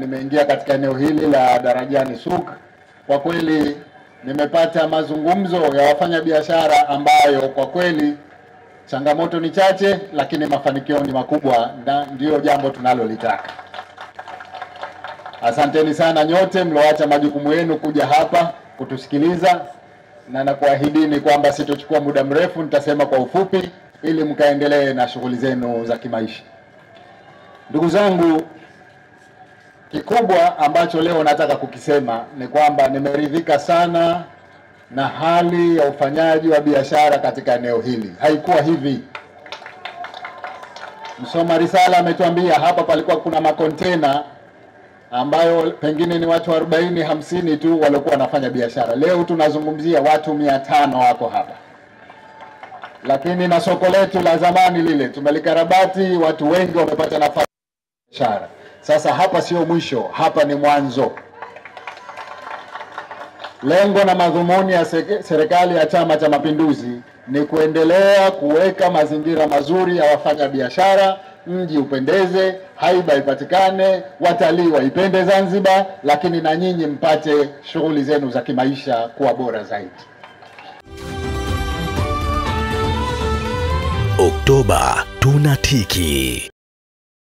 Nimeingia katika eneo hili la Darajani Souk. Kwa kweli nimepata mazungumzo ya wafanyabiashara ambayo kwa kweli changamoto ni chache lakini mafanikio ni makubwa, na ndio jambo tunalolitaka. Asanteni sana nyote mlioacha majukumu yenu kuja hapa kutusikiliza, na nakuahidini kwamba sitochukua muda mrefu, nitasema kwa ufupi ili mkaendelee na shughuli zenu za kimaisha. Ndugu zangu, kikubwa ambacho leo nataka kukisema ni kwamba nimeridhika sana na hali ya ufanyaji wa biashara katika eneo hili. Haikuwa hivi. Msoma risala ametuambia hapa palikuwa kuna makontena ambayo pengine ni watu 40-50 tu waliokuwa wanafanya biashara. Leo tunazungumzia watu 500 wako hapa. Lakini na soko letu la zamani lile tumelikarabati, watu wengi wamepata nafasi ya biashara. Sasa hapa sio mwisho, hapa ni mwanzo. Lengo na madhumuni ya serikali ya Chama cha Mapinduzi ni kuendelea kuweka mazingira mazuri ya wafanya biashara, mji upendeze, haiba ipatikane, watalii waipende Zanzibar, lakini na nyinyi mpate shughuli zenu za kimaisha kuwa bora zaidi. Oktoba tunatiki.